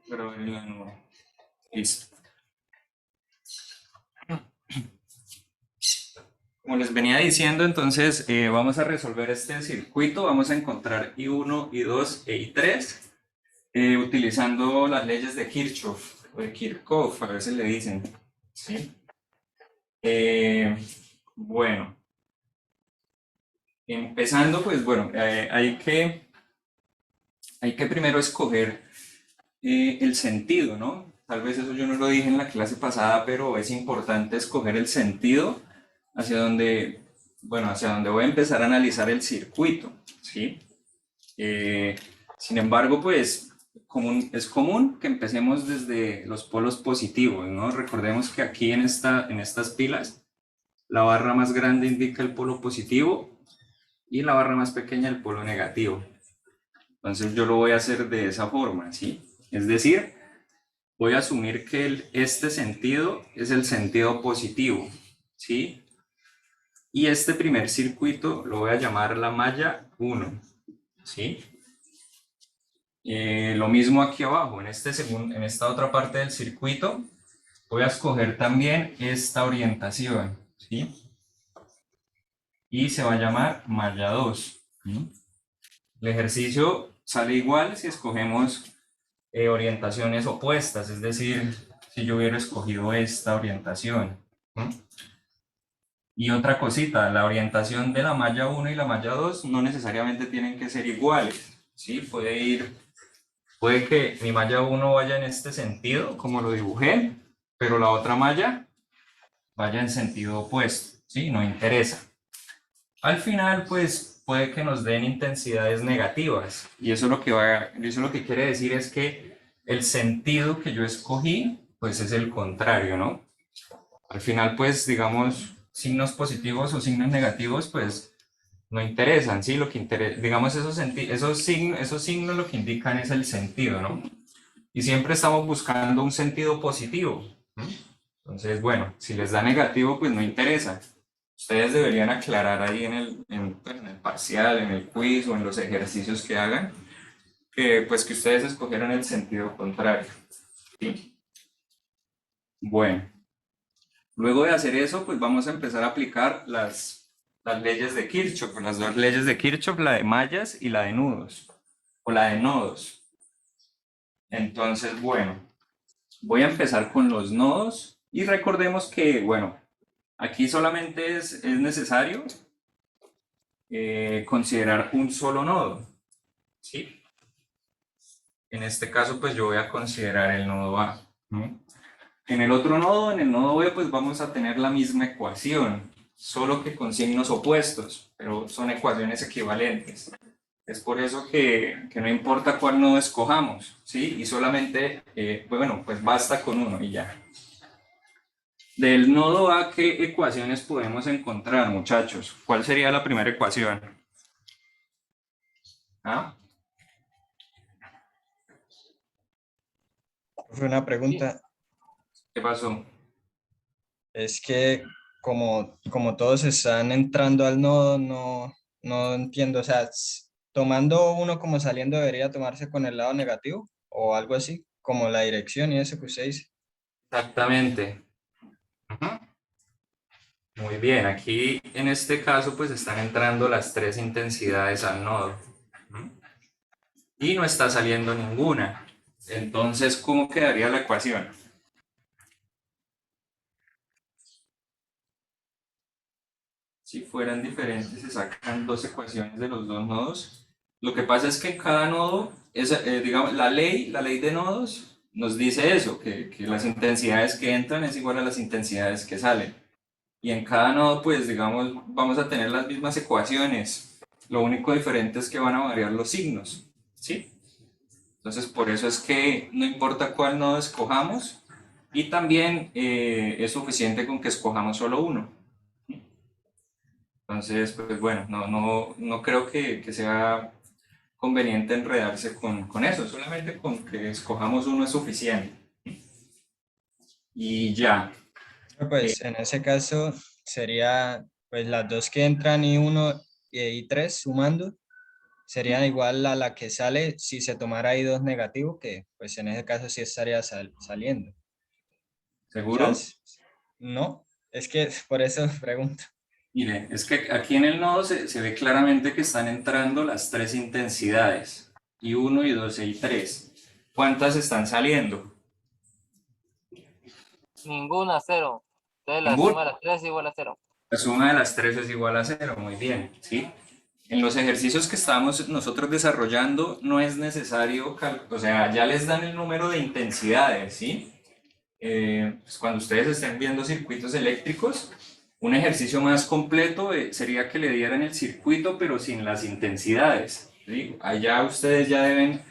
pero en la nudo. Listo. Como les venía diciendo, entonces vamos a resolver este circuito. Vamos a encontrar I1, I2 e I3 utilizando las leyes de Kirchhoff o de Kirchhoff, a veces le dicen. ¿Sí? Bueno, empezando, pues bueno, hay que primero escoger el sentido, ¿no? Tal vez eso yo no lo dije en la clase pasada, pero es importante escoger el sentido hacia donde, bueno, hacia donde voy a empezar a analizar el circuito, ¿sí? Eh, Sin embargo, pues es común que empecemos desde los polos positivos, ¿no? Recordemos que aquí en estas pilas, la barra más grande indica el polo positivo y la barra más pequeña el polo negativo. Entonces yo lo voy a hacer de esa forma, ¿sí? Es decir, voy a asumir que este sentido es el sentido positivo, ¿sí? Y este primer circuito lo voy a llamar la malla 1, ¿sí? Lo mismo aquí abajo, en esta otra parte del circuito, voy a escoger también esta orientación, ¿sí? Y se va a llamar malla 2, ¿sí? El ejercicio sale igual si escogemos orientaciones opuestas, es decir, si yo hubiera escogido esta orientación. Y otra cosita, la orientación de la malla 1 y la malla 2 no necesariamente tienen que ser iguales, ¿sí? Puede que mi malla 1 vaya en este sentido, como lo dibujé, pero la otra malla vaya en sentido opuesto, ¿sí? No interesa. Al final, pues puede que nos den intensidades negativas y eso lo que quiere decir es que el sentido que yo escogí, pues es el contrario, ¿no? Al final, pues digamos, signos positivos o signos negativos, pues no interesan, ¿sí? Lo que interesa, digamos, esos signos lo que indican es el sentido, ¿no? Y siempre estamos buscando un sentido positivo. Entonces, bueno, si les da negativo, pues no interesa. Ustedes deberían aclarar ahí en el parcial, en el quiz o en los ejercicios que hagan, que pues que ustedes escogieron el sentido contrario. ¿Sí? Bueno, luego de hacer eso, pues vamos a empezar a aplicar las leyes de Kirchhoff, las dos leyes de Kirchhoff, la de mallas y la de nudos, o la de nodos. Entonces, bueno, voy a empezar con los nodos y recordemos que, bueno, aquí solamente es necesario considerar un solo nodo, ¿sí? En este caso, pues yo voy a considerar el nodo A, ¿no? En el otro nodo, en el nodo B, pues vamos a tener la misma ecuación, solo que con signos opuestos, pero son ecuaciones equivalentes. Es por eso que no importa cuál nodo escojamos, ¿sí? Y solamente, bueno, pues basta con uno y ya. Del nodo A, ¿qué ecuaciones podemos encontrar, muchachos? ¿Cuál sería la primera ecuación? ¿Ah? Fue una pregunta. ¿Qué pasó? Es que como todos están entrando al nodo, no entiendo. O sea, tomando uno como saliendo debería tomarse con el lado negativo o algo así, como la dirección y eso que usted dice. Exactamente. Ujú. Muy bien, aquí en este caso pues están entrando las tres intensidades al nodo. Ujú. Y no está saliendo ninguna. Entonces, ¿cómo quedaría la ecuación? Si fueran diferentes, se sacan dos ecuaciones de los dos nodos. Lo que pasa es que en cada nodo, digamos, la ley de nodos nos dice eso, que las intensidades que entran es igual a las intensidades que salen. Y en cada nodo, pues, digamos, vamos a tener las mismas ecuaciones. Lo único diferente es que van a variar los signos, ¿sí? Entonces, por eso es que no importa cuál nodo escojamos, y también es suficiente con que escojamos solo uno. Entonces, pues bueno, no creo que sea conveniente enredarse con eso, solamente con que escojamos uno es suficiente. Y ya. Pues en ese caso sería pues las dos que entran y uno y tres sumando. sería igual a la que sale si se tomara I2 negativo, que pues en ese caso sí estaría saliendo. O sea, ¿Seguro? no, es que por eso pregunto. Mire, es que aquí en el nodo se ve claramente que están entrando las tres intensidades, I1, I2 y I3. ¿Cuántas están saliendo? Ninguna, cero. Entonces la Ninguna. suma de las tres es igual a cero. La suma de las tres es igual a cero, muy bien, ¿sí? En los ejercicios que estamos nosotros desarrollando no es necesario, o sea, ya les dan el número de intensidades, ¿sí? Pues cuando ustedes estén viendo circuitos eléctricos, un ejercicio más completo sería que le dieran el circuito pero sin las intensidades, ¿sí? Allá ustedes ya deben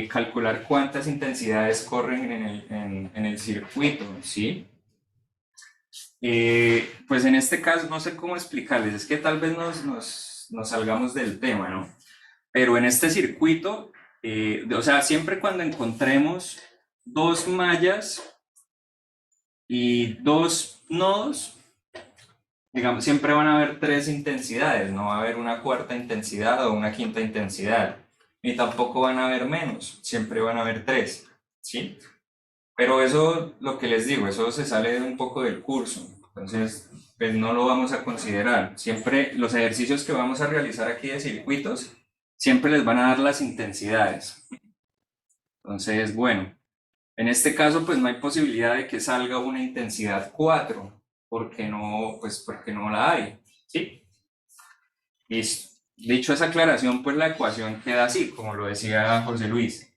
calcular cuántas intensidades corren en el circuito, ¿sí? Pues en este caso no sé cómo explicarles, es que tal vez nos salgamos del tema, ¿no? Pero en este circuito, o sea, siempre cuando encontremos dos mallas y dos nodos, digamos, siempre van a haber tres intensidades, no va a haber una cuarta intensidad o una quinta intensidad, ni tampoco van a haber menos, siempre van a haber tres, ¿sí? Pero eso, lo que les digo, eso se sale un poco del curso, entonces pues no lo vamos a considerar. Siempre los ejercicios que vamos a realizar aquí de circuitos, siempre les van a dar las intensidades. Entonces, bueno, en este caso pues no hay posibilidad de que salga una intensidad 4, pues porque no la hay, ¿sí? Listo. Dicho esa aclaración, pues la ecuación queda así, como lo decía José Luis.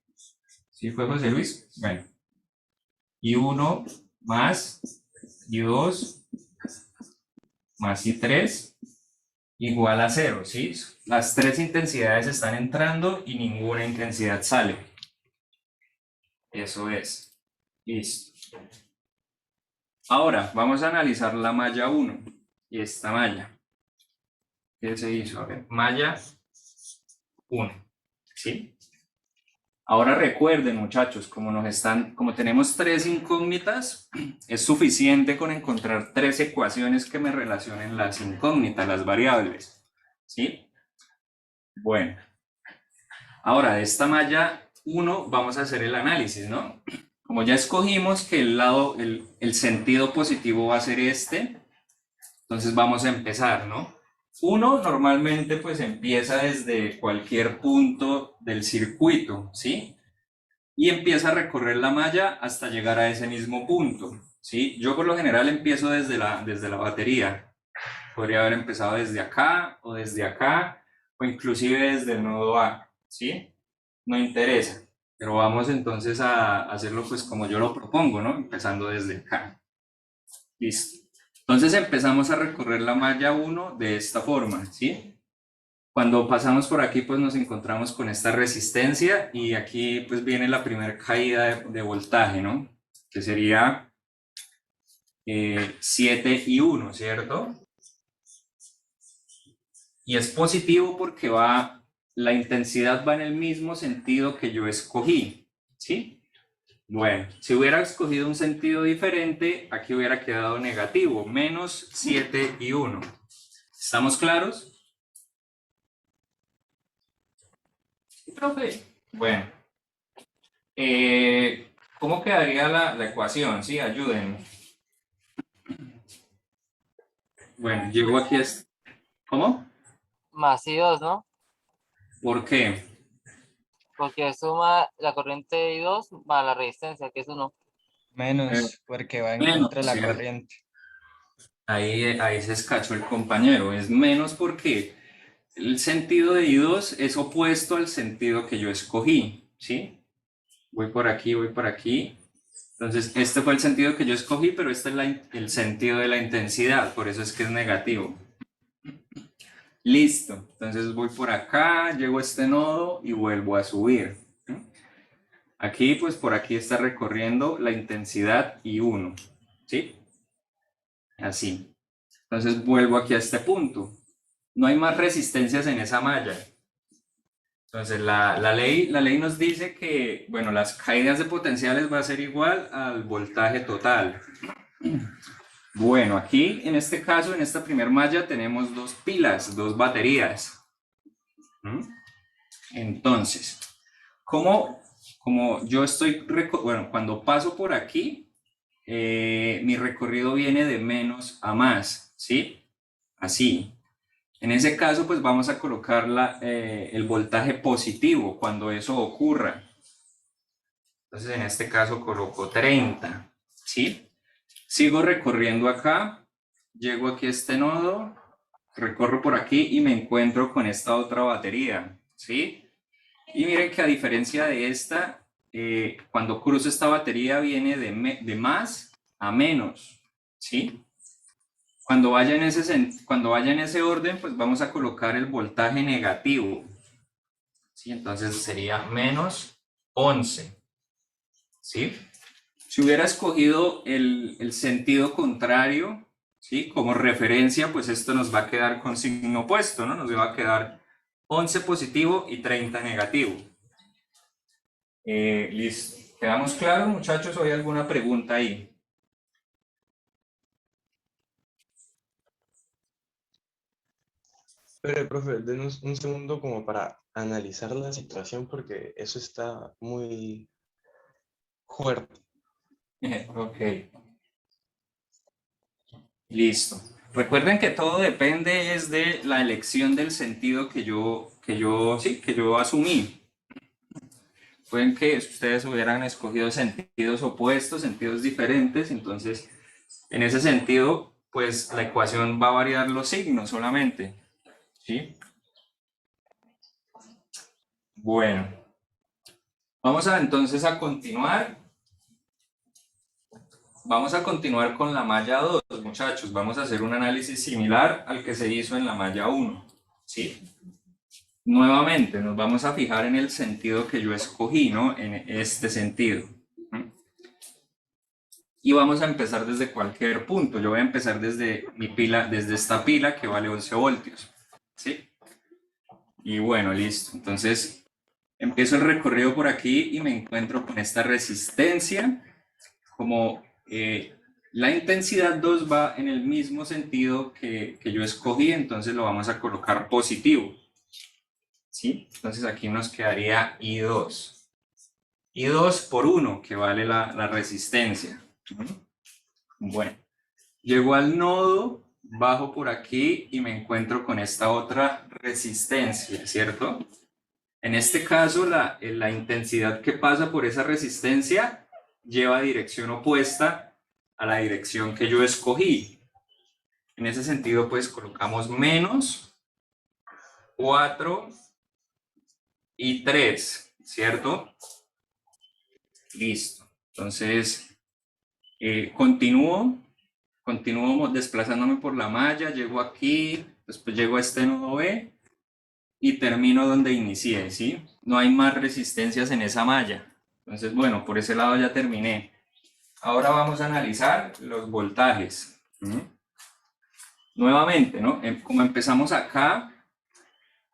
¿Sí fue José Luis? Bueno. I1 más I2 más I3 igual a 0, ¿sí? Las tres intensidades están entrando y ninguna intensidad sale. Eso es. Listo. Ahora, vamos a analizar la malla 1 y esta malla. ¿Qué se hizo? A ver, malla 1, ¿sí? Ahora recuerden, muchachos, como tenemos tres incógnitas, es suficiente con encontrar tres ecuaciones que me relacionen las incógnitas, las variables, ¿sí? Bueno, ahora de esta malla 1 vamos a hacer el análisis, ¿no? Como ya escogimos que el sentido positivo va a ser este, entonces vamos a empezar, ¿no? Uno normalmente pues empieza desde cualquier punto del circuito, ¿sí? Y empieza a recorrer la malla hasta llegar a ese mismo punto, ¿sí? Yo por lo general empiezo desde la batería. Podría haber empezado desde acá, o inclusive desde el nodo A, ¿sí? No interesa, pero vamos entonces a hacerlo pues como yo lo propongo, ¿no? Empezando desde acá. Listo. Entonces empezamos a recorrer la malla 1 de esta forma, ¿sí? Cuando pasamos por aquí, pues nos encontramos con esta resistencia y aquí pues viene la primera caída de voltaje, ¿no? Que sería 7 y 1, ¿cierto? Y es positivo porque la intensidad va en el mismo sentido que yo escogí, ¿sí? Bueno, si hubiera escogido un sentido diferente, aquí hubiera quedado negativo, menos 7 y 1. ¿Estamos claros? Sí, profe. Bueno, ¿cómo quedaría la ecuación? Sí, ayúdenme. Bueno, llegó aquí. ¿Cómo? Más I2, ¿no? ¿Por qué? Porque suma la corriente I2 más la resistencia, que es 1. Menos, porque va en Menos, contra de la ¿cierto? corriente. Ahí se escachó el compañero. Es menos porque el sentido de I2 es opuesto al sentido que yo escogí, ¿sí? Voy por aquí, voy por aquí. Entonces, este fue el sentido que yo escogí, pero este es el sentido de la intensidad, por eso es que es negativo. Listo. Entonces voy por acá, llego a este nodo y vuelvo a subir. Aquí, pues por aquí está recorriendo la intensidad I1, ¿sí? Así. Entonces vuelvo aquí a este punto. No hay más resistencias en esa malla. Entonces la ley nos dice que, bueno, las caídas de potenciales va a ser igual al voltaje total. Bueno, aquí en este caso, en esta primer malla, tenemos dos pilas, dos baterías. ¿Mm? Entonces, como yo estoy, bueno, cuando paso por aquí, mi recorrido viene de menos a más, ¿sí? Así. En ese caso, pues vamos a colocar el voltaje positivo cuando eso ocurra. Entonces, en este caso coloco 30, ¿sí? Sigo recorriendo acá, llego aquí a este nodo, recorro por aquí y me encuentro con esta otra batería, ¿sí? Y miren que a diferencia de esta, cuando cruzo esta batería viene de más a menos, ¿sí? Cuando vaya en ese orden, pues vamos a colocar el voltaje negativo, ¿sí? Entonces sería menos 11, ¿sí? Si hubiera escogido el sentido contrario, ¿sí? Como referencia, pues esto nos va a quedar con signo opuesto, ¿no? Nos va a quedar 11 positivo y 30 negativo. Listo. ¿Quedamos claros, muchachos? ¿O hay alguna pregunta ahí? Pero, profe, denos un segundo como para analizar la situación porque eso está muy fuerte. Ok. Listo. Recuerden que todo depende es de la elección del sentido que yo asumí. Pueden que ustedes hubieran escogido sentidos opuestos, sentidos diferentes, entonces en ese sentido, pues la ecuación va a variar los signos solamente, ¿sí? Bueno, vamos entonces a continuar. Vamos a continuar con la malla 2, muchachos. Vamos a hacer un análisis similar al que se hizo en la malla 1, ¿sí? Nuevamente, nos vamos a fijar en el sentido que yo escogí, ¿no? En este sentido. Y vamos a empezar desde cualquier punto. Yo voy a empezar desde mi pila, desde esta pila que vale 11 voltios, ¿sí? Y bueno, listo. Entonces, empiezo el recorrido por aquí y me encuentro con esta resistencia. Como la intensidad 2 va en el mismo sentido que yo escogí, entonces lo vamos a colocar positivo, ¿sí? Entonces aquí nos quedaría I2. I2 por 1, que vale la resistencia. Bueno, llego al nodo, bajo por aquí y me encuentro con esta otra resistencia, ¿cierto? En este caso, la intensidad que pasa por esa resistencia lleva dirección opuesta a la dirección que yo escogí. En ese sentido, pues colocamos menos 4 y 3, ¿cierto? Listo. Entonces, continúo desplazándome por la malla, llego aquí, después llego a este nodo B y termino donde inicié, ¿sí? No hay más resistencias en esa malla. Entonces, bueno, por ese lado ya terminé. Ahora vamos a analizar los voltajes. Nuevamente, ¿no? Como empezamos acá,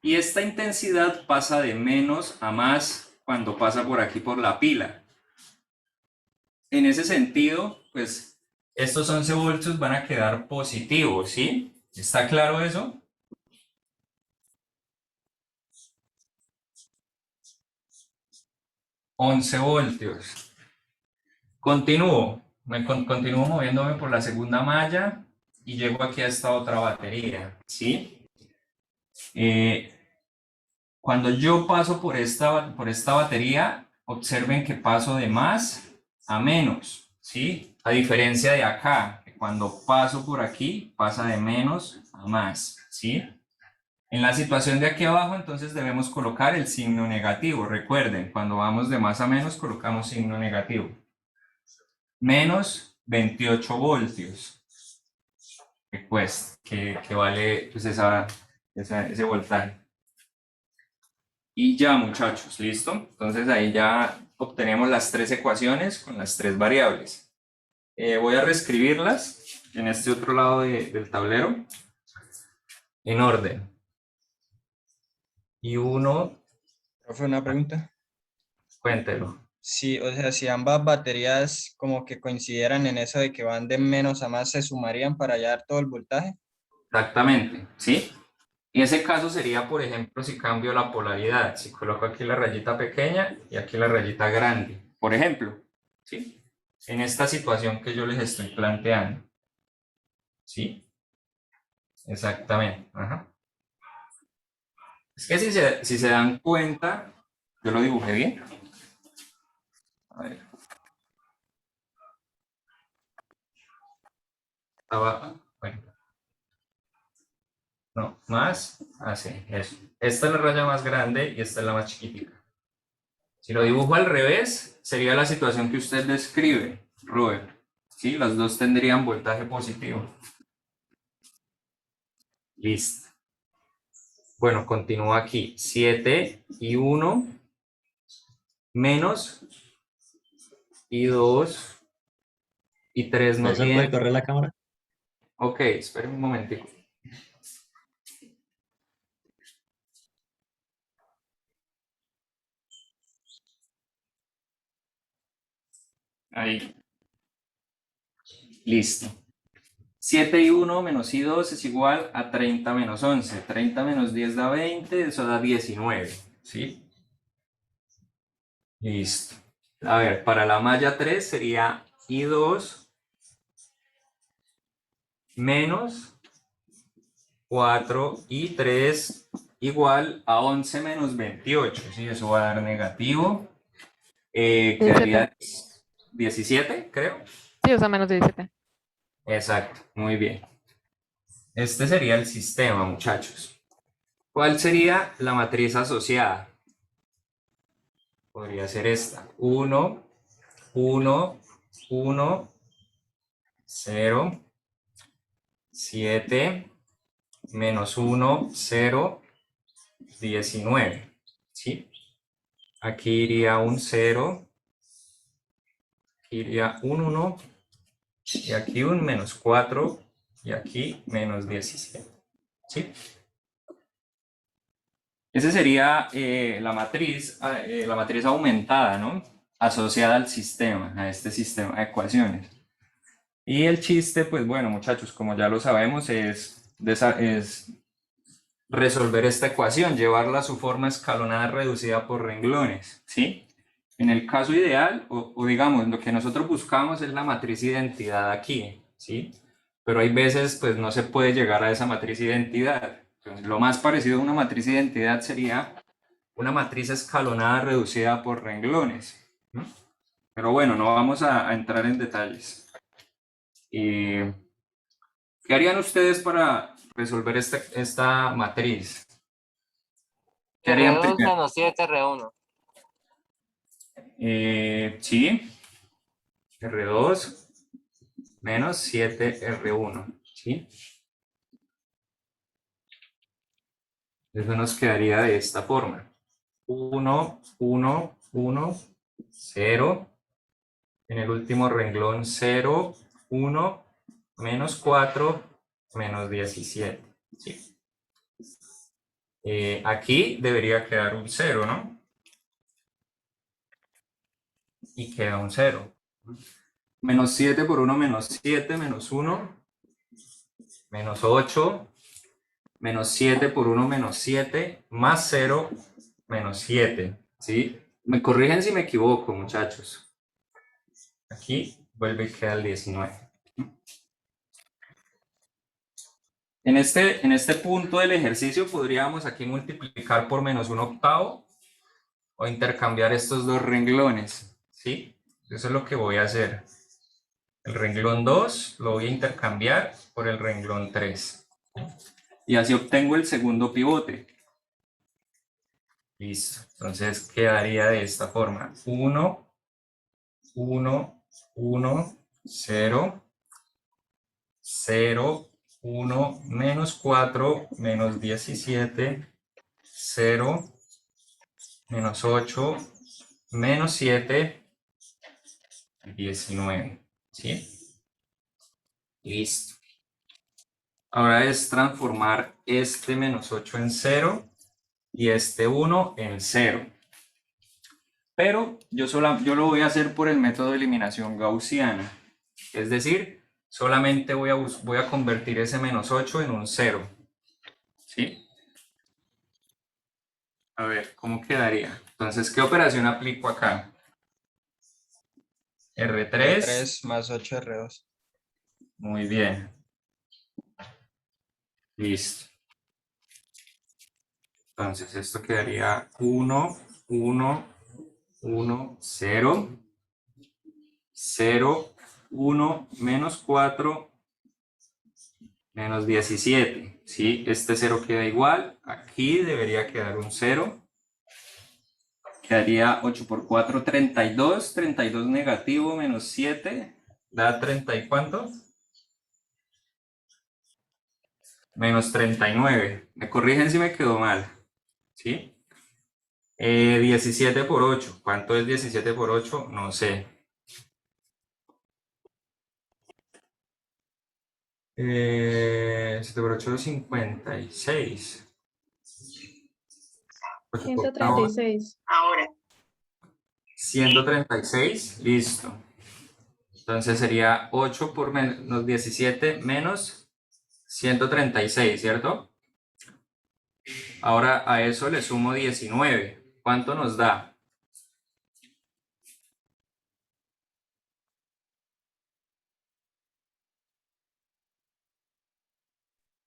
y esta intensidad pasa de menos a más cuando pasa por aquí por la pila. En ese sentido, pues estos 11 voltios van a quedar positivos, ¿sí? ¿Está claro eso? $11. Continúo moviéndome por la segunda malla y llego aquí a esta otra batería, ¿sí? Cuando yo paso por esta batería, observen que paso de más a menos, ¿sí? A diferencia de acá, que cuando paso por aquí, pasa de menos a más, ¿sí? En la situación de aquí abajo, entonces debemos colocar el signo negativo. Recuerden, cuando vamos de más a menos, colocamos signo negativo. Menos 28 voltios, que vale pues ese voltaje. Y ya, muchachos, ¿listo? Entonces ahí ya obtenemos las tres ecuaciones con las tres variables. Voy a reescribirlas en este otro lado del tablero en orden. Y uno, Profe, una pregunta. cuéntelo. Sí, o sea, si ambas baterías como que coincidieran en eso de que van de menos a más, ¿se sumarían para hallar todo el voltaje? Exactamente, ¿sí? Y ese caso sería, por ejemplo, si cambio la polaridad, si coloco aquí la rayita pequeña y aquí la rayita grande, por ejemplo, ¿sí? En esta situación que yo les estoy planteando, ¿sí? Exactamente, ajá. Es que si se dan cuenta, yo lo dibujé bien. A ver. Bueno. No, más, así, eso. Esta es la raya más grande y esta es la más chiquitica. Si lo dibujo al revés, sería la situación que usted describe, Robert. ¿Sí? Las dos tendrían voltaje positivo. Listo. Bueno, continúo aquí. 7 y 1 menos y 2 y 3 no ¿Ya se puede tienen. correr la cámara? Ok, esperen un momentico. Ahí. Listo. 7 y 1 menos y 2 es igual a 30 menos 11. 30 menos 10 da 20, eso da 19. ¿Sí? Listo. A ver, para la malla 3 sería I2 menos 4I3 igual a 11 menos 28. ¿Sí? Eso va a dar negativo. Quedaría 17, creo. Sí, o sea, menos 17. Exacto, muy bien. Este sería el sistema, muchachos. ¿Cuál sería la matriz asociada? Podría ser esta. 1, 1, 1, 0, 7, menos 1, 0, 19. ¿Sí? Aquí iría un 0, aquí iría un 1, y aquí un menos 4, y aquí menos 17. ¿Sí? Esa sería la matriz aumentada, ¿no? Asociada al sistema, a este sistema de ecuaciones. Y el chiste, pues bueno, muchachos, como ya lo sabemos, es resolver esta ecuación, llevarla a su forma escalonada reducida por renglones, ¿sí? En el caso ideal, o digamos, lo que nosotros buscamos es la matriz identidad aquí, ¿sí? Pero hay veces, pues no se puede llegar a esa matriz identidad. Entonces, lo más parecido a una matriz identidad sería una matriz escalonada reducida por renglones, ¿no? Pero bueno, no vamos a entrar en detalles. ¿Qué harían ustedes para resolver esta matriz? ¿Qué harían R2 primero? menos 7 R1. Sí, R2 menos 7R1, ¿sí? Eso nos quedaría de esta forma. 1, 1, 1, 0. En el último renglón 0, 1, menos 4, menos 17. ¿Sí? Aquí debería quedar un 0, ¿no? Y queda un 0. Menos 7 por 1, menos 7, menos 1, menos 8, menos 7 por 1, menos 7, más 0, menos 7. ¿Sí? Me corrigen si me equivoco, muchachos. Aquí vuelve y queda el 19. En este punto del ejercicio podríamos aquí multiplicar por menos 1/8 o intercambiar estos dos renglones, ¿sí? Eso es lo que voy a hacer. El renglón 2 lo voy a intercambiar por el renglón 3. Y así obtengo el segundo pivote. Listo. Entonces quedaría de esta forma. 1, 1, 1, 0, 0, 1, menos 4, menos 17, 0, menos 8, menos 7, 19. ¿Sí? Listo. Ahora es transformar este menos 8 en 0 y este 1 en 0. Pero yo lo voy a hacer por el método de eliminación gaussiana. Es decir, solamente voy a convertir ese menos 8 en un 0. ¿Sí? A ver, ¿cómo quedaría? Entonces, ¿qué operación aplico acá? R3. R3 más 8R2. Muy bien. Listo. Entonces, esto quedaría 1, 1, 1, 0, 0, 1, menos 4, menos 17. ¿Sí? Este 0 queda igual. Aquí debería quedar un 0. Quedaría 8 por 4, 32. 32 negativo menos 7 da 30 y ¿cuánto? Menos 39. Me corrigen si me quedó mal. ¿Sí? 17 por 8. ¿Cuánto es 17 por 8? No sé. 7 por 8 es 56. 8 por 1, 136. 136. Listo. Entonces sería 8 por menos 17 menos 136, ¿cierto? Ahora a eso le sumo 19. ¿Cuánto nos da?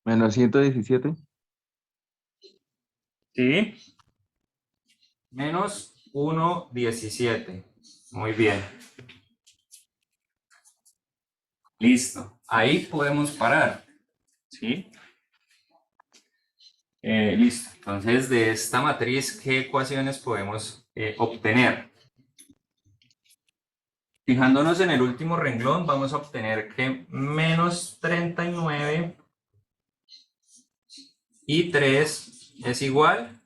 Menos 117. ¿Sí? Menos 1,17. Muy bien. Listo. Ahí podemos parar. ¿Sí? Listo. Entonces, de esta matriz, ¿qué ecuaciones podemos obtener? Fijándonos en el último renglón, vamos a obtener que menos 39 y 3 es igual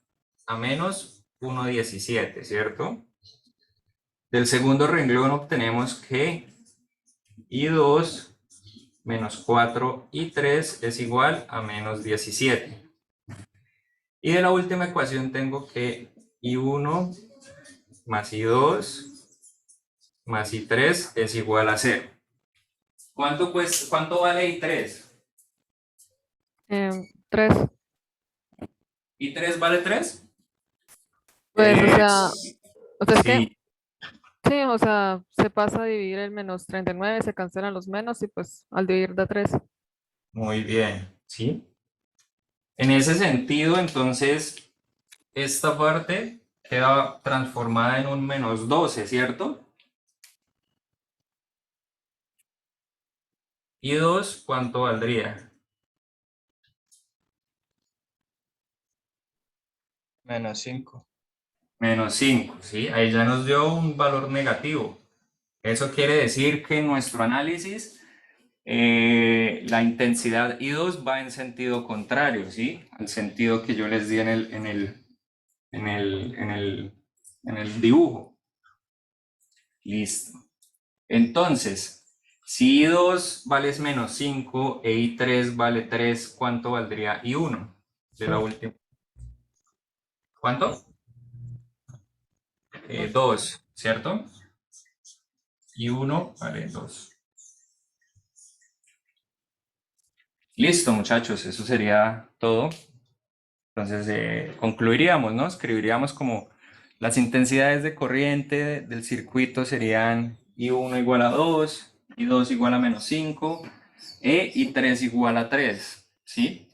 a menos 1,17, ¿cierto? Del segundo renglón obtenemos que I2 menos 4 y 3 es igual a menos 17. Y de la última ecuación tengo que I1 más I2 más I3 es igual a 0. ¿Cuánto vale I3? 3. ¿I3 vale 3? Pues, o sea, es que, Sí, sí, o sea, se pasa a dividir el menos 39, se cancelan los menos y pues al dividir da 3. muy bien, ¿sí? En ese sentido, entonces, esta parte queda transformada en un menos 12, ¿cierto? ¿Y 2 cuánto valdría? Menos 5. Menos 5, ¿sí? Ahí ya nos dio un valor negativo. Eso quiere decir que en nuestro análisis la intensidad I2 va en sentido contrario, ¿sí? Al sentido que yo les di en el dibujo. Listo. Entonces, si I2 vale menos 5 e I3 vale 3, ¿cuánto valdría I1? De la última. ¿Cuánto? 2, ¿cierto? I1 vale 2. Listo, muchachos, eso sería todo. Entonces, concluiríamos, ¿no? Escribiríamos como las intensidades de corriente del circuito serían I1 igual a 2, I2 igual a menos 5, y 3 igual a 3, ¿sí?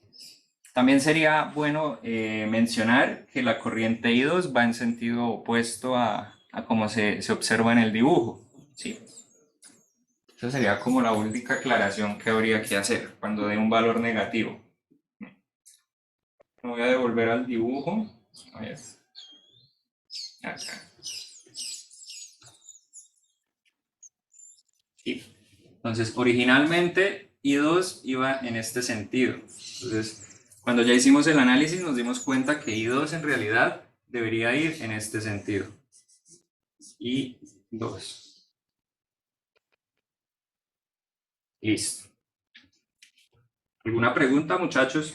También sería bueno mencionar que la corriente I2 va en sentido opuesto a como se observa en el dibujo, ¿sí? Esa sería como la única aclaración que habría que hacer cuando dé un valor negativo. Me voy a devolver al dibujo. A ver. Acá. Sí. Entonces, originalmente I2 iba en este sentido. Entonces, cuando ya hicimos el análisis nos dimos cuenta que I2 en realidad debería ir en este sentido. I2. Listo. ¿Alguna pregunta, muchachos?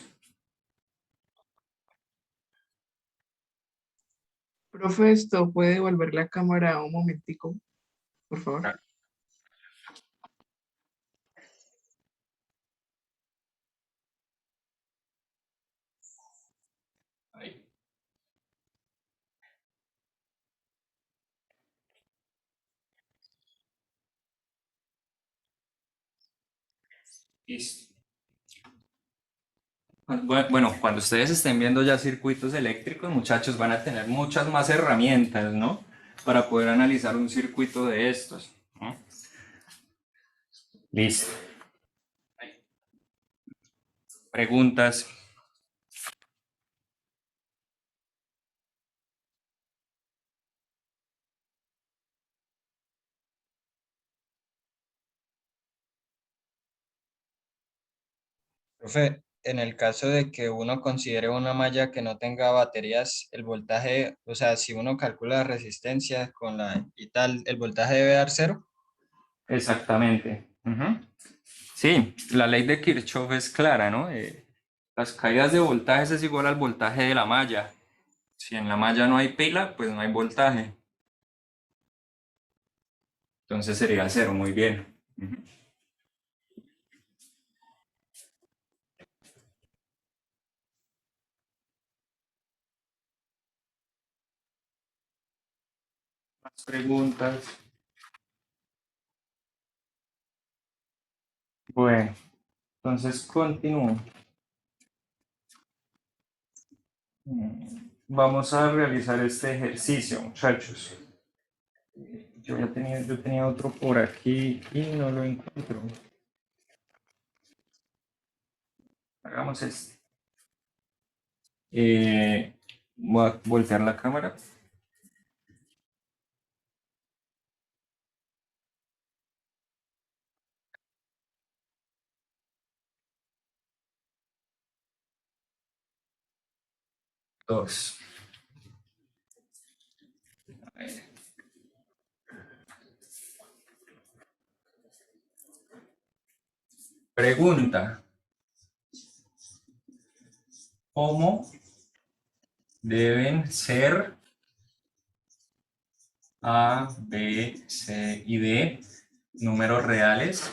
Profe, esto puede volver la cámara un momentico, por favor. Ahí. Listo. Bueno, cuando ustedes estén viendo ya circuitos eléctricos, muchachos, van a tener muchas más herramientas, ¿no? Para poder analizar un circuito de estos, ¿no? Listo. Preguntas. Profe, en el caso de que uno considere una malla que no tenga baterías, el voltaje, o sea, si uno calcula la resistencia con la y tal, el voltaje debe dar cero. Exactamente. Ujú. Sí, la ley de Kirchhoff es clara, ¿no? Las caídas de voltajes es igual al voltaje de la malla. Si en la malla no hay pila, pues no hay voltaje. Entonces sería cero, muy bien. Ujú. Más preguntas. Bueno, entonces continúo. Vamos a realizar este ejercicio, muchachos. Yo tenía otro por aquí y no lo encuentro. Hagamos este. Voy a voltear la cámara. Dos. Pregunta. ¿Cómo deben ser A, B, C y D números reales?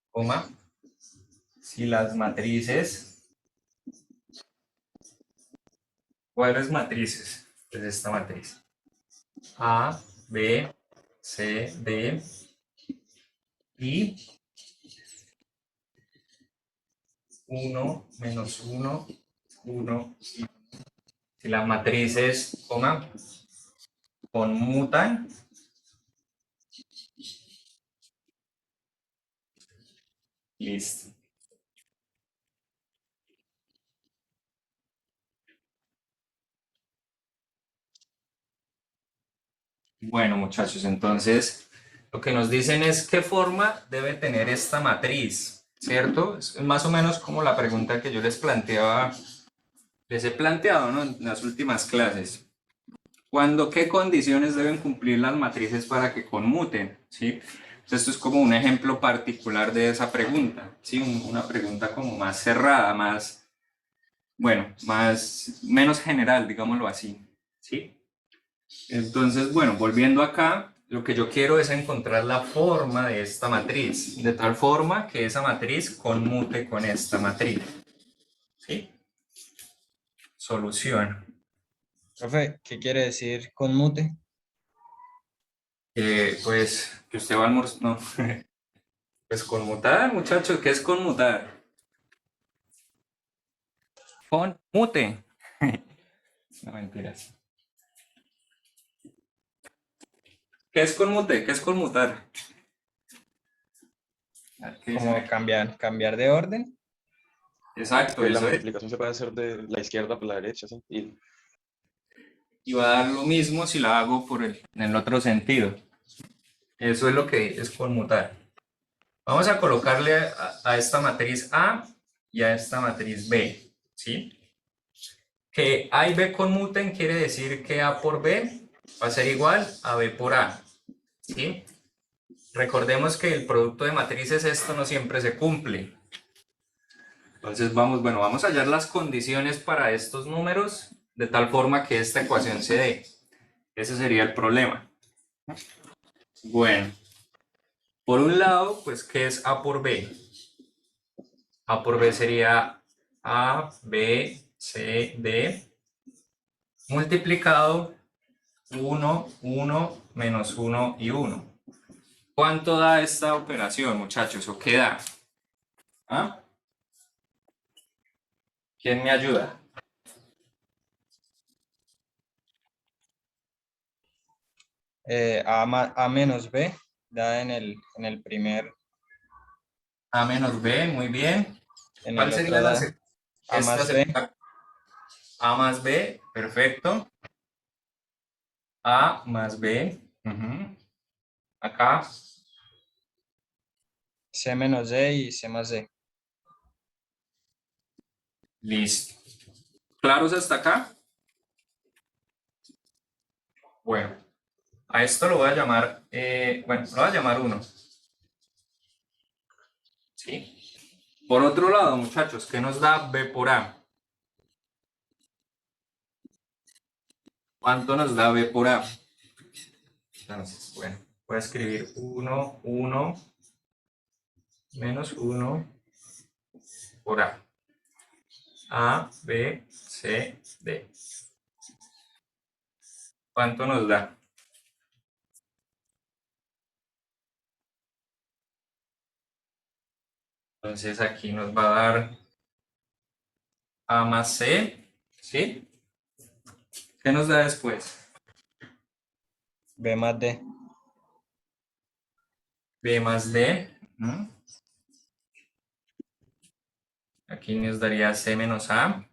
Coma. Si las matrices. ¿Cuáles matrices? Pues esta matriz. A, B, C, D y 1, menos 1, 1 y 1. Si las matrices, coma, conmutan, listo. Bueno, muchachos, entonces lo que nos dicen es qué forma debe tener esta matriz, ¿cierto? Es más o menos como la pregunta que yo les planteaba, les he planteado, ¿no? En las últimas clases. ¿Qué condiciones deben cumplir las matrices para que conmuten? ¿Sí? Entonces, esto es como un ejemplo particular de esa pregunta, ¿sí? Una pregunta como más cerrada, más, bueno, menos general, digámoslo así, ¿sí? Entonces, bueno, volviendo acá, lo que yo quiero es encontrar la forma de esta matriz, de tal forma que esa matriz conmute con esta matriz, ¿sí? Solución. Profe, ¿qué quiere decir conmute? Pues que usted va a almorzar, no. Pues conmutar, muchachos, ¿qué es conmutar? Conmute. No, mentiras. ¿Qué es conmute? ¿Qué es conmutar? ¿Qué Como dice? cambiar de orden. Exacto, Que la eso es. multiplicación se puede hacer de la izquierda por la derecha, ¿sí? Y va a dar lo mismo si la hago en el otro sentido. Eso es lo que es conmutar. Vamos a colocarle a esta matriz A y a esta matriz B, ¿sí? Que A y B conmuten quiere decir que A por B va a ser igual a B por A, ¿sí? Recordemos que el producto de matrices esto no siempre se cumple. Entonces vamos a hallar las condiciones para estos números de tal forma que esta ecuación se dé. Ese sería el problema. Bueno, por un lado, pues, ¿qué es A por B? A por B sería A, B CD multiplicado 1, 1, menos 1 y 1. ¿Cuánto da esta operación, muchachos? ¿O qué da? ¿Ah? ¿Quién me ayuda? A menos B da en el primer, A menos B, muy bien. en ¿Cuál el sería otro la da A esta más B. segunda? A más B, perfecto. A más B. Ujú. Acá, C menos D y C más D. listo. ¿Claros hasta acá? Bueno, a esto lo voy a llamar, bueno, lo voy a llamar 1. ¿Sí? Por otro lado, muchachos, ¿qué nos da B por A? ¿Cuánto nos da B por A? Entonces, bueno, voy a escribir 1, 1, menos 1 por A. A, B, C, D. ¿Cuánto nos da? Entonces aquí nos va a dar A más C, ¿sí? ¿Qué nos da después? B más D. B más D. ¿Mm? Aquí nos daría C menos A.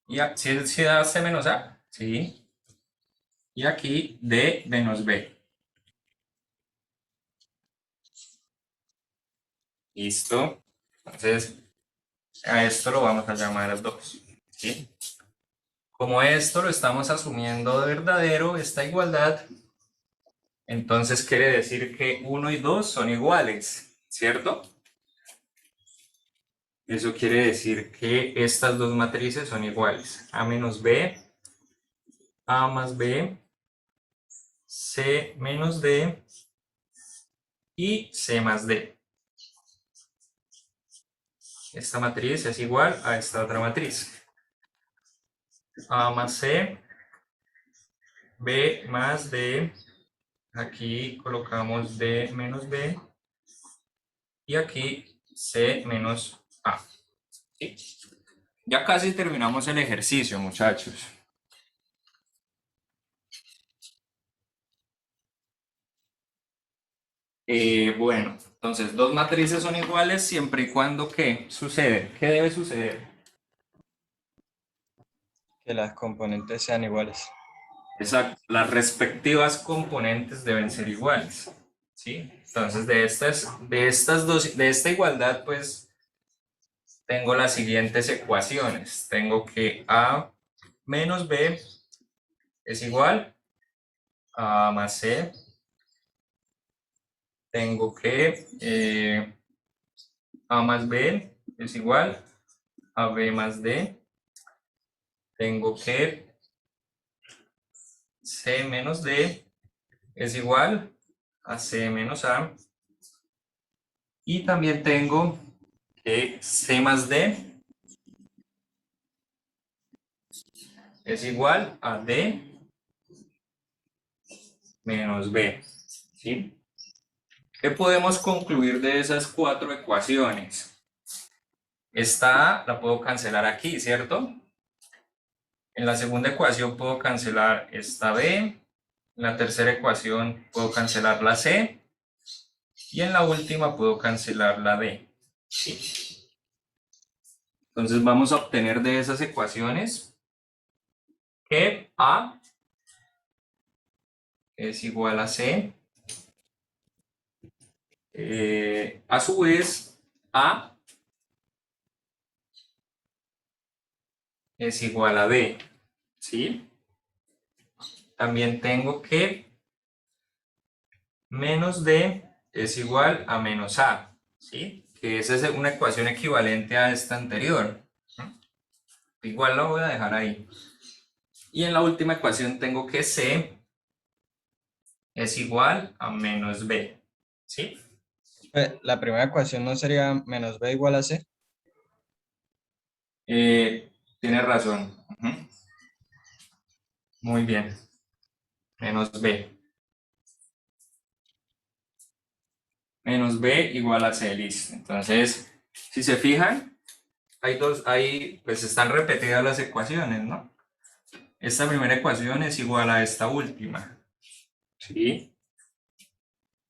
Y ¿sí da C menos A? Sí. Y aquí D menos B. Listo. Entonces, a esto lo vamos a llamar 2. ¿Sí? Como esto lo estamos asumiendo de verdadero, esta igualdad, entonces quiere decir que 1 y 2 son iguales, ¿cierto? Eso quiere decir que estas dos matrices son iguales. A menos B, A más B, C menos D y C más D. Esta matriz es igual a esta otra matriz. A más C, B más D, aquí colocamos D menos B y aquí C menos A. ¿Sí? Ya casi terminamos el ejercicio, muchachos. Bueno, entonces dos matrices son iguales siempre y cuando ¿qué sucede? ¿Qué debe suceder? Que las componentes sean iguales. Exacto, las respectivas componentes deben ser iguales. ¿Sí? Entonces de esta igualdad, pues tengo las siguientes ecuaciones. Tengo que A menos B es igual a A más C. Tengo que A más B es igual a B más D. Tengo que C menos D es igual a C menos A. Y también tengo que C más D es igual a D menos B. ¿Sí? ¿Qué podemos concluir de esas cuatro ecuaciones? Esta la puedo cancelar aquí, ¿cierto? En la segunda ecuación puedo cancelar esta B. En la tercera ecuación puedo cancelar la C. Y en la última puedo cancelar la D. ¿Sí? Entonces vamos a obtener de esas ecuaciones que A es igual a C. A su vez, A es igual a D. ¿Sí? También tengo que menos D es igual a menos A. ¿Sí? Que esa es una ecuación equivalente a esta anterior. Igual la voy a dejar ahí. Y en la última ecuación tengo que C es igual a menos B. ¿Sí? La primera ecuación no sería menos B igual a C. Tienes razón. Ujú. Muy bien. Menos B. Menos B igual a C, listo. Entonces, si se fijan, pues están repetidas las ecuaciones, ¿no? Esta primera ecuación es igual a esta última, ¿sí?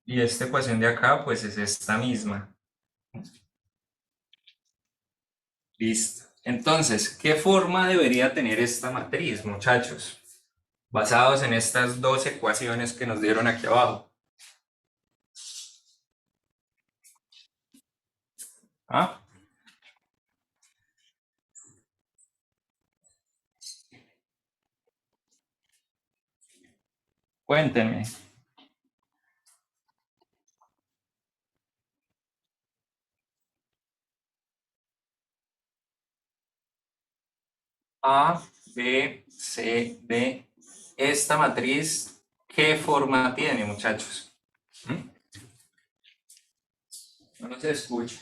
Y esta ecuación de acá, pues es esta misma. Listo. Entonces, ¿qué forma debería tener esta matriz, muchachos? Basados en estas dos ecuaciones que nos dieron aquí abajo. ¿Ah? Cuéntenme. A, B, C, D. Esta matriz, ¿qué forma tiene, muchachos? ¿Mm? No se escucha.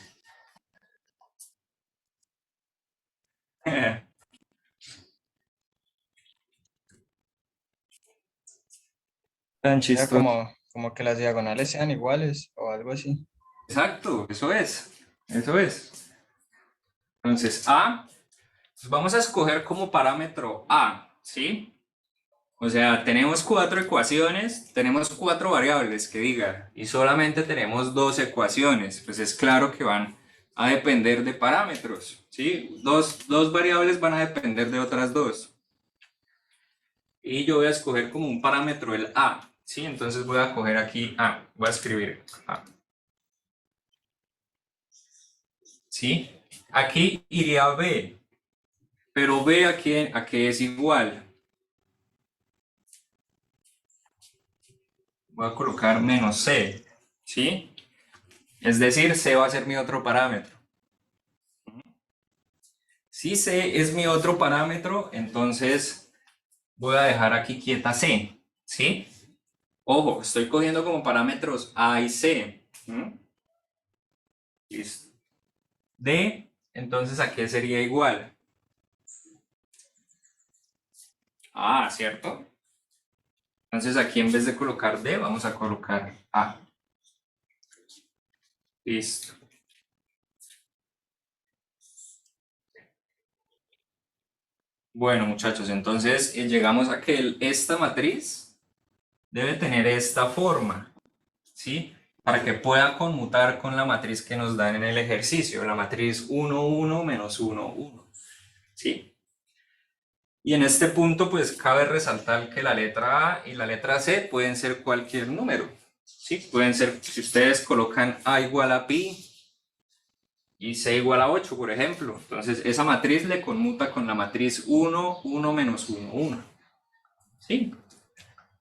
Tan O sea, chistoso. como que las diagonales sean iguales o algo así. Exacto, eso es. Eso es. Entonces, A, pues vamos a escoger como parámetro A, ¿sí? O sea, tenemos 4 ecuaciones, tenemos 4 variables que diga, y solamente tenemos 2 ecuaciones, pues es claro que van a depender de parámetros, ¿sí? Dos variables van a depender de otras dos. Y yo voy a escoger como un parámetro el A, ¿sí? Entonces voy a coger aquí A, voy a escribir A. ¿Sí? Aquí iría B, pero B a qué es igual. Voy a colocar menos C, ¿sí? Es decir, C va a ser mi otro parámetro. Si C es mi otro parámetro, entonces voy a dejar aquí quieta C, ¿sí? Ojo, estoy cogiendo como parámetros A y C. Listo. D, entonces ¿a qué sería igual? A, ¿cierto? Entonces aquí en vez de colocar D, vamos a colocar A. Listo. Bueno, muchachos, entonces llegamos a que esta matriz debe tener esta forma, ¿sí? Para que pueda conmutar con la matriz que nos dan en el ejercicio, la matriz 1, 1, menos 1, 1, ¿sí? Y en este punto, pues cabe resaltar que la letra A y la letra C pueden ser cualquier número, ¿sí? Pueden ser, si ustedes colocan A igual a pi y C igual a 8, por ejemplo, entonces esa matriz le conmuta con la matriz 1, 1, menos 1, 1, ¿sí?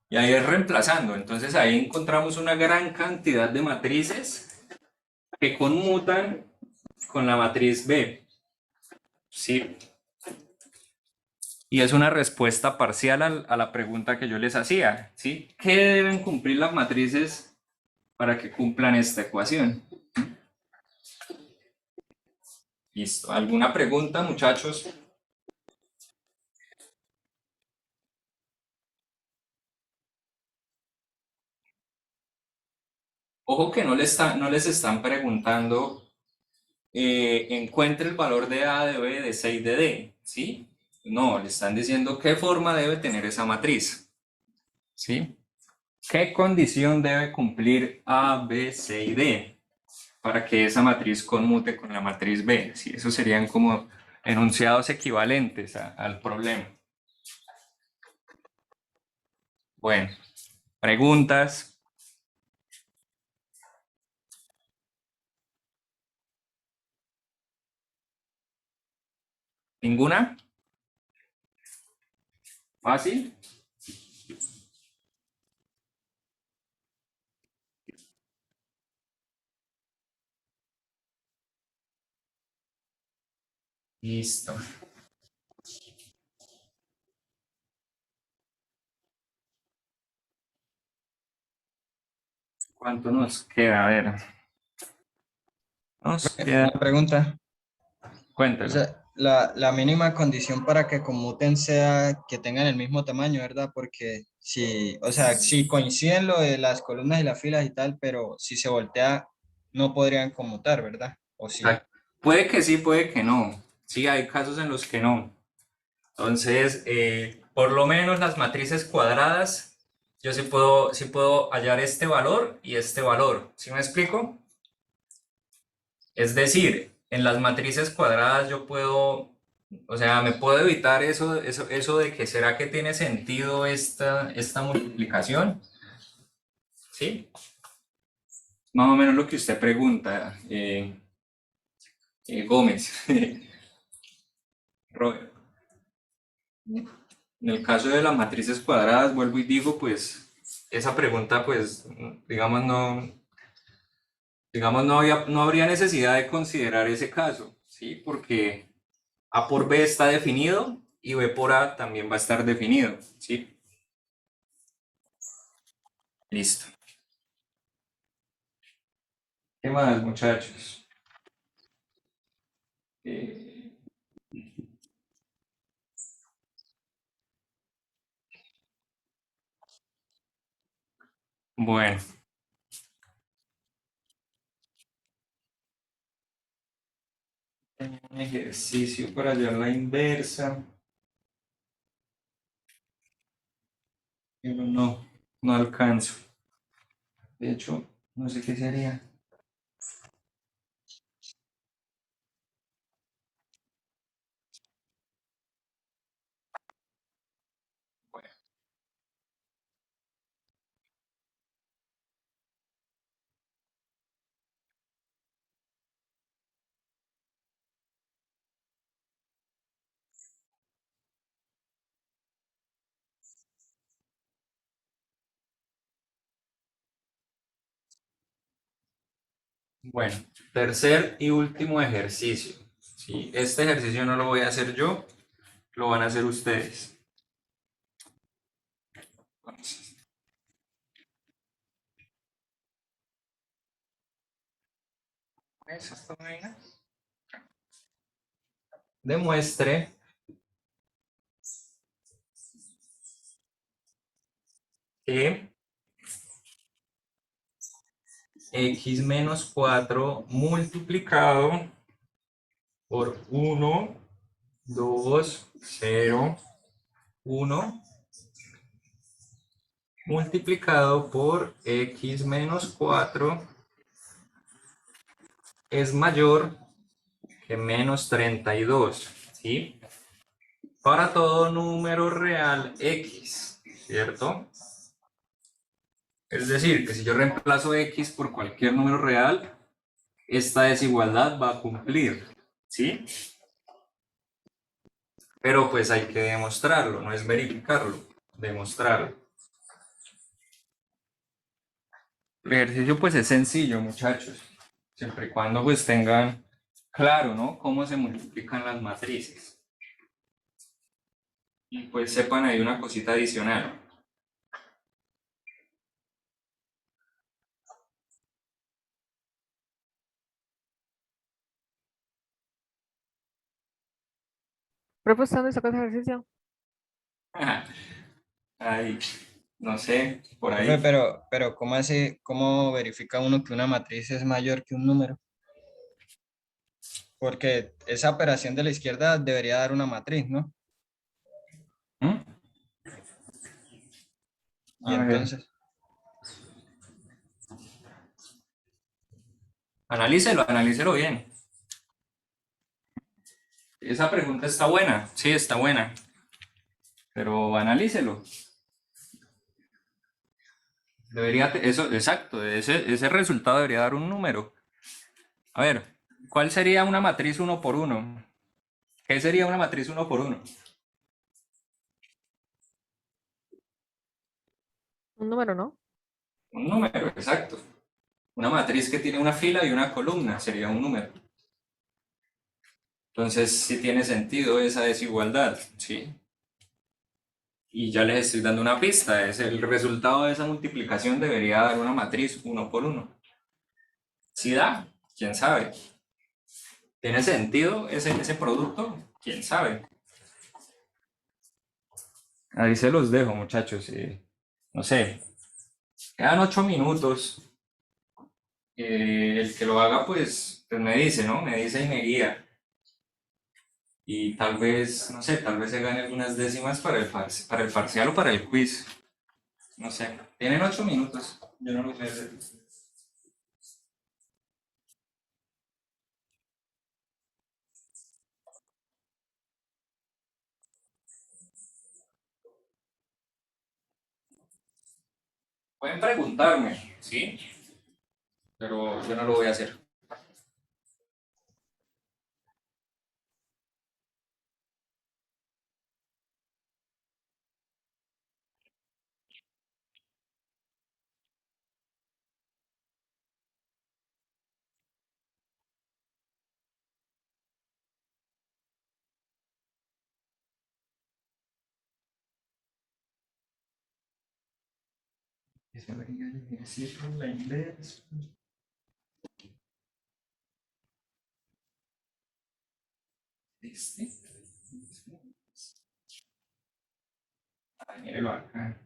Y ahí es reemplazando, entonces ahí encontramos una gran cantidad de matrices que conmutan con la matriz B, ¿sí? Y es una respuesta parcial a la pregunta que yo les hacía, ¿sí? ¿Qué deben cumplir las matrices para que cumplan esta ecuación? Listo. ¿Alguna pregunta, muchachos? Ojo que no les están preguntando encuentre el valor de A, de B, de C y de D, ¿sí? No, le están diciendo qué forma debe tener esa matriz, ¿sí? ¿Qué condición debe cumplir A, B, C y D para que esa matriz conmute con la matriz B? ¿Sí? Esos serían como enunciados equivalentes al problema. Bueno, preguntas. ¿Ninguna? ¿Fácil? Listo. ¿Cuánto nos queda? A ver. Nos queda. Una pregunta. O Cuéntalo. sea, la mínima condición para que conmuten sea que tengan el mismo tamaño, ¿verdad? Porque si, o sea, si coinciden lo de las columnas y las filas y tal, pero si se voltea, no podrían conmutar, ¿verdad? O sí. sea, puede que sí, puede que no. Sí, hay casos en los que no. Entonces, por lo menos las matrices cuadradas, yo sí puedo hallar este valor y este valor. ¿Sí me explico? Es decir, en las matrices cuadradas yo puedo, o sea, me puedo evitar eso de que será que tiene sentido esta multiplicación. ¿Sí? Más o menos lo que usted pregunta, Gómez. Robert. En el caso de las matrices cuadradas, vuelvo y digo, pues esa pregunta, pues, digamos, no habría necesidad de considerar ese caso, ¿sí? Porque A por B está definido y B por A también va a estar definido, ¿sí? Listo. ¿Qué más, muchachos? Bueno. Tengo un ejercicio para hallar la inversa. Pero no alcanzo. De hecho, no sé qué sería. Bueno. Bueno, tercer y último ejercicio. ¿Sí? Este ejercicio no lo voy a hacer yo, lo van a hacer ustedes. Entonces, ¿es esta vaina? Demuestre que x menos 4 multiplicado por 1, 2, 0, 1 multiplicado por x menos 4 es mayor que menos 32, ¿sí? Para todo número real x, ¿cierto? Es decir, que si yo reemplazo x por cualquier número real, esta desigualdad va a cumplir, ¿sí? Pero pues hay que demostrarlo, no es verificarlo, demostrarlo. El ejercicio pues es sencillo, muchachos, siempre y cuando pues tengan claro, ¿no? Cómo se multiplican las matrices. Y pues sepan ahí una cosita adicional. Profe, ¿usted dónde sacó ese ejercicio? Ahí, no sé, por Profe, ahí. pero ¿cómo hace, cómo verifica uno que una matriz es mayor que un número? Porque esa operación de la izquierda debería dar una matriz, ¿no? ¿Mm? Y A ver, entonces, analícelo bien. Esa pregunta está buena, sí, está buena. Pero analícelo. Debería, eso, exacto, ese resultado debería dar un número. A ver, ¿cuál sería una matriz 1 por 1? ¿Qué sería una matriz 1 por 1? Un número, ¿no? Un número, exacto. Una matriz que tiene una fila y una columna sería un número. Entonces, sí tiene sentido esa desigualdad, ¿sí? Y ya les estoy dando una pista, es el resultado de esa multiplicación debería dar una matriz 1 por 1. ¿Sí da? ¿Quién sabe? ¿Tiene sentido ese producto? ¿Quién sabe? Ahí se los dejo, muchachos. No sé, quedan 8 minutos. El que lo haga, pues me dice, ¿no? Me dice y me guía. Y tal vez, no sé, tal vez se gane algunas décimas para el parcial o para el quiz. No sé. Tienen 8 minutos. Yo no lo voy a hacer. Pueden preguntarme, ¿sí? Pero yo no lo voy a hacer. La inglés. Este. Ay, mírelo acá.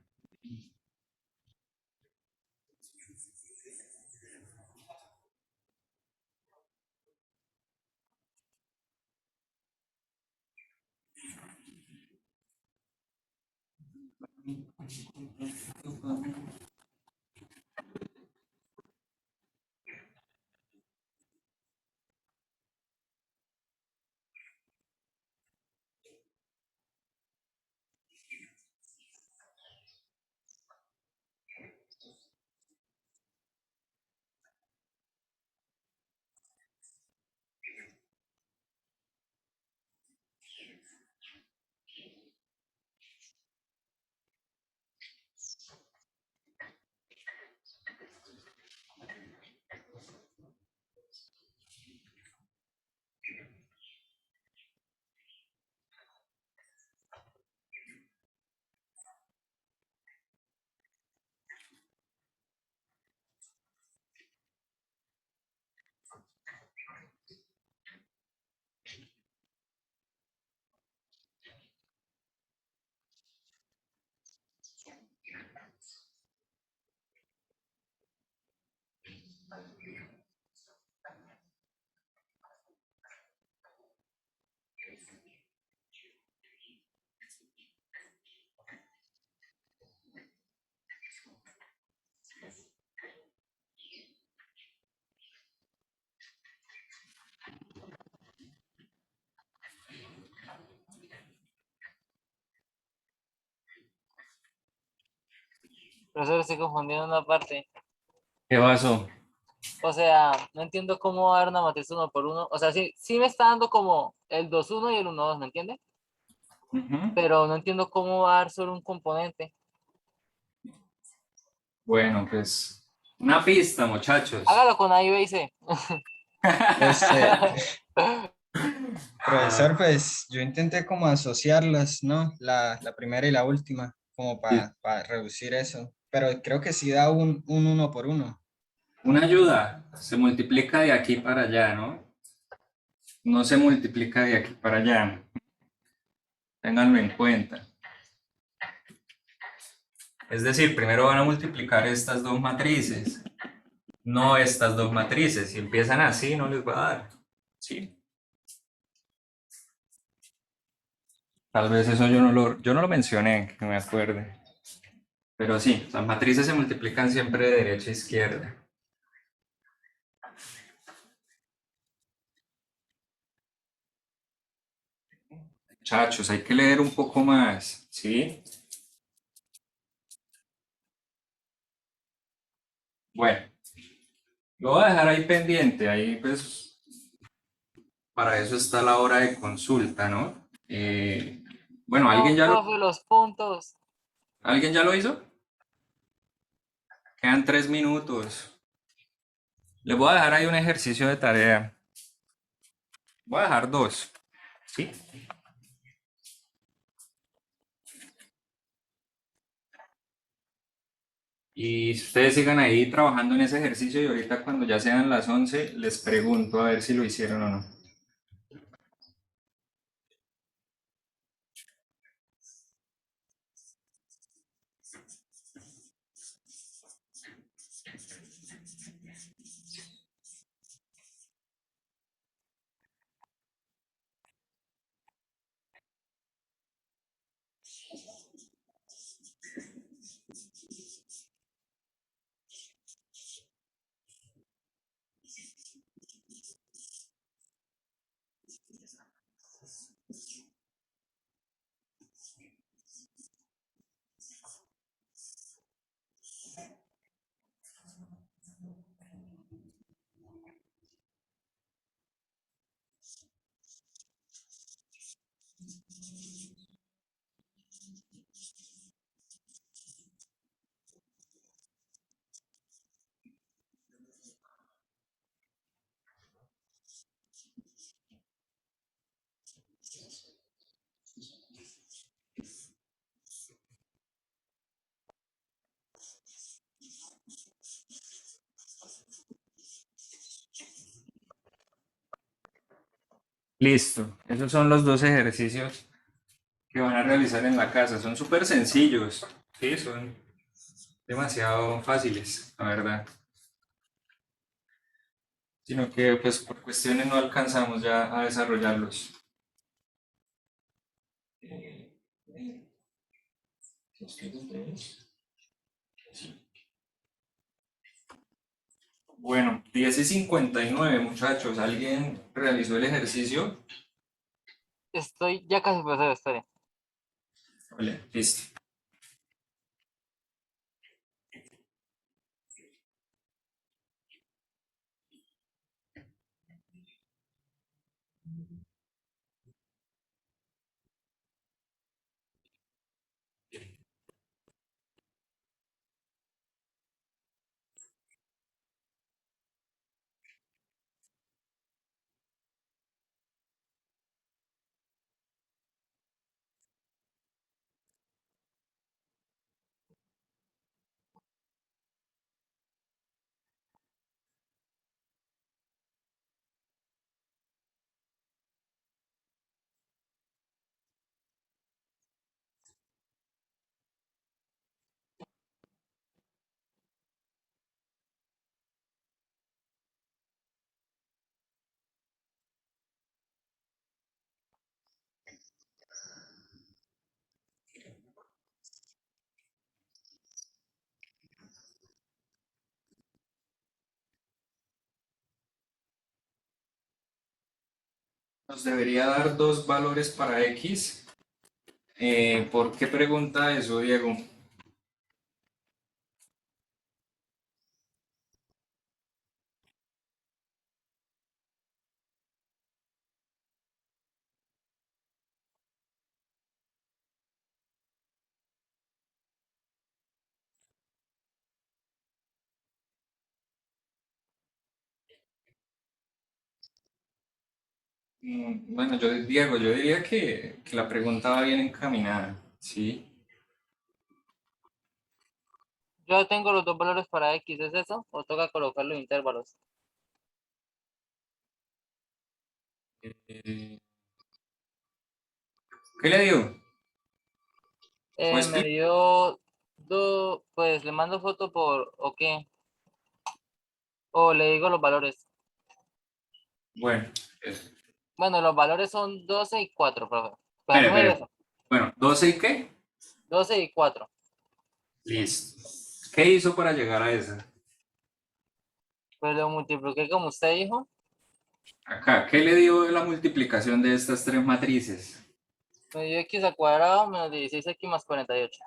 Profesor, estoy confundiendo una parte. ¿Qué pasó? O sea, no entiendo cómo dar una matriz uno por uno. O sea, sí me está dando como el 2-1 y el 1-2, ¿me entiende? Ujú. Pero no entiendo cómo dar solo un componente. Bueno, pues una pista, muchachos. Hágalo con A y B y C. Este, Ah, profesor, pues yo intenté como asociarlas, ¿no? La primera y la última, como sí. para reducir eso. Pero creo que sí da un uno por uno. Una ayuda se multiplica de aquí para allá, ¿no? No se multiplica de aquí para allá. Ténganlo en cuenta. Es decir, primero van a multiplicar estas dos matrices, no estas dos matrices. Si empiezan así, no les va a dar. ¿Sí? Tal vez eso yo no lo mencioné, que me acuerde. Pero sí, las matrices se multiplican siempre de derecha a izquierda. Muchachos, hay que leer un poco más, ¿sí? Bueno, lo voy a dejar ahí pendiente, ahí pues para eso está la hora de consulta, ¿no? Bueno, No, profe, los puntos. ¿alguien ya lo hizo? Quedan 3 minutos. Les voy a dejar ahí un ejercicio de tarea. Voy a dejar dos, ¿sí? Y ustedes sigan ahí trabajando en ese ejercicio y ahorita cuando ya sean las 11 les pregunto a ver si lo hicieron o no. Listo. Esos son los dos ejercicios que van a realizar en la casa. Son súper sencillos. Sí, son demasiado fáciles, la verdad. Sino que pues por cuestiones no alcanzamos ya a desarrollarlos. Bueno, 10:59, muchachos. ¿Alguien realizó el ejercicio? Estoy ya casi profesor de historia. Vale, listo. Nos debería dar dos valores para X. ¿Por qué pregunta eso, Diego? Bueno, Diego, yo diría que la pregunta va bien encaminada, ¿sí? Yo tengo los dos valores para X, ¿es eso? ¿O toca colocarlo en intervalos? Eh, ¿Qué le digo? Me dio pues le mando foto por, ¿o qué? O le digo los valores. Bueno, Bueno, los valores son 12 y 4, profe. Pues a mí espere, me dio espere. eso, Bueno, ¿12 y qué? 12 y 4. Listo. ¿Qué hizo para llegar a esa? Pues lo multipliqué como usted dijo. Acá, ¿qué le dio la multiplicación de estas tres matrices? Me dio X al cuadrado menos 16X más 48.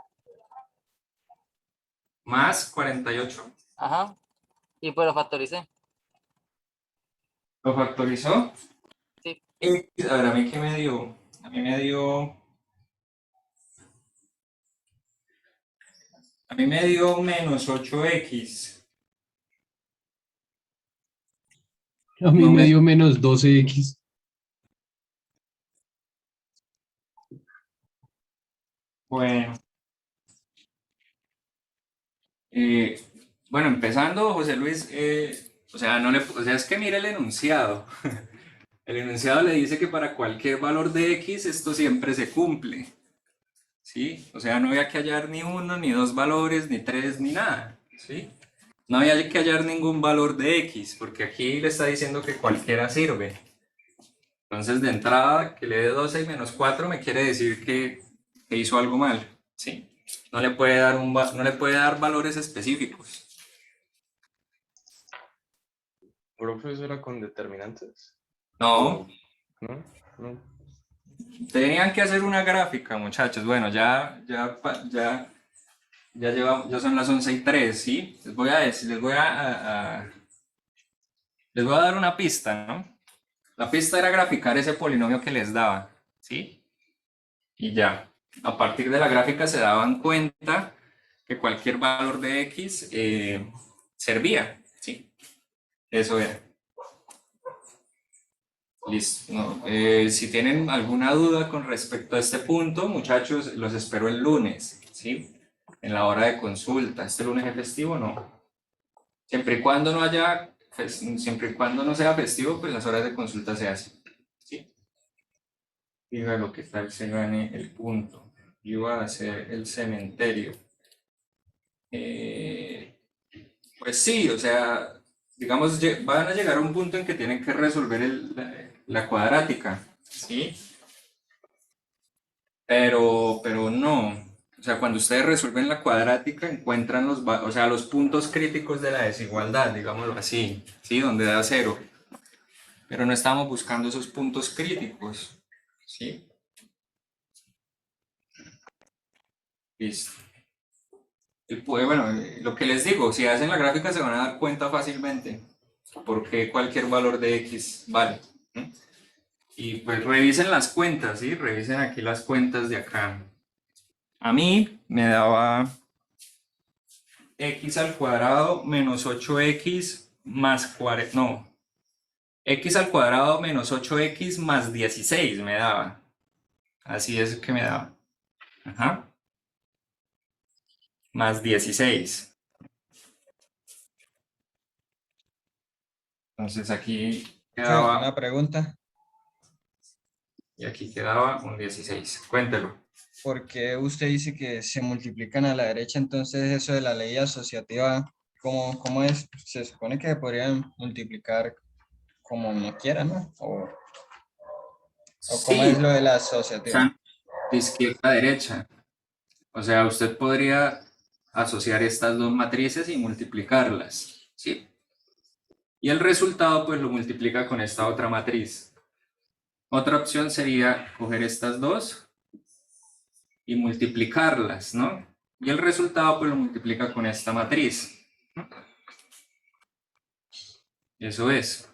Más 48. Ajá. Y pues lo factoricé. ¿Lo factorizó? Sí. A ver, ¿a mí qué me dio? A mí me dio... A mí me dio menos 8X. A mí No me me... dio menos 12X. Bueno. Eh, bueno, empezando, José Luis, o sea, o sea, es que mire el enunciado. El enunciado le dice que para cualquier valor de X esto siempre se cumple. ¿Sí? O sea, no había que hallar ni uno, ni dos valores, ni tres, ni nada. ¿Sí? No había que hallar ningún valor de X, porque aquí le está diciendo que cualquiera sirve. Entonces, de entrada, que le dé 12 y menos 4 me quiere decir que hizo algo mal. ¿Sí? No le puede dar no le puede dar valores específicos. ¿Profesora con determinantes? No, ¿No? No. tenían que hacer una gráfica, muchachos. Bueno, ya son las 11:03, ¿sí? Les voy a decir, les voy a dar una pista, ¿no? La pista era graficar ese polinomio que les daba, ¿sí? Y ya, a partir de la gráfica se daban cuenta que cualquier valor de X servía, ¿sí? Eso era. Listo. No, si tienen alguna duda con respecto a este punto, muchachos, los espero el lunes, ¿sí? En la hora de consulta. ¿Este lunes es festivo? No. Siempre y cuando no haya, siempre y cuando no sea festivo, pues las horas de consulta se hacen, ¿sí? dígalo que tal se gane el punto. Yo iba a hacer el cementerio. Pues sí, o sea, digamos, van a llegar a un punto en que tienen que resolver la cuadrática, ¿sí? Pero no. O sea, cuando ustedes resuelven la cuadrática, encuentran los puntos críticos de la desigualdad, digámoslo así, ¿sí? Donde da cero. Pero no estamos buscando esos puntos críticos, ¿sí? Listo. Bueno, lo que les digo, si hacen la gráfica se van a dar cuenta fácilmente porque cualquier valor de X vale. ¿Sí? Y pues revisen las cuentas, ¿sí? Revisen aquí las cuentas de acá. A mí me daba X al cuadrado menos 8X más 40, no, X al cuadrado menos 8X más 16 me daba. Así es que me daba. Ajá. Más 16. Entonces aquí quedaba, Una pregunta, y aquí quedaba un 16. Cuéntelo. ¿por qué usted dice que se multiplican a la derecha? Entonces eso de la ley asociativa, ¿cómo es? Se supone que podrían multiplicar como uno quiera, ¿no? ¿O cómo Sí, es lo de la o asociativa? sea, de izquierda a derecha. O sea, usted podría asociar estas dos matrices y multiplicarlas, ¿sí? Y el resultado pues lo multiplica con esta otra matriz. Otra opción sería coger estas dos y multiplicarlas, ¿no? Y el resultado pues lo multiplica con esta matriz. Eso es.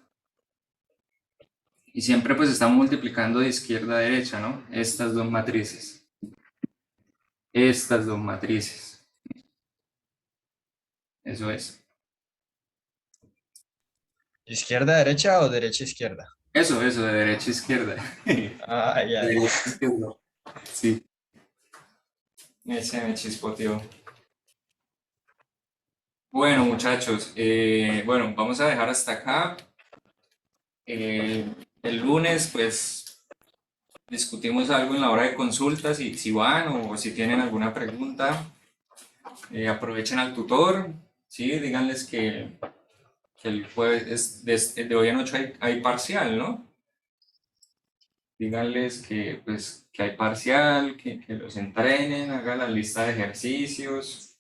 Y siempre pues estamos multiplicando de izquierda a derecha, ¿no? Estas dos matrices. Estas dos matrices. Eso es. ¿Izquierda, derecha o derecha, izquierda? Eso, de derecha a izquierda. Ah, ya, De ya. derecha a izquierda. Sí. Ese me chispoteó. Bueno, muchachos, bueno, vamos a dejar hasta acá. El lunes, pues, discutimos algo en la hora de consulta, si van o si tienen alguna pregunta. Aprovechen al tutor, ¿sí? Díganles que el jueves, de hoy en 8 hay parcial, ¿no? Díganles que, pues, que hay parcial, que los entrenen, hagan la lista de ejercicios,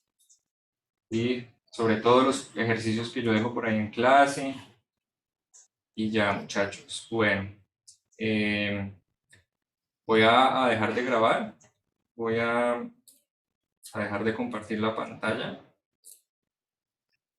y sobre todo los ejercicios que yo dejo por ahí en clase. Y ya, muchachos. Bueno, voy a dejar de grabar, voy a dejar de compartir la pantalla.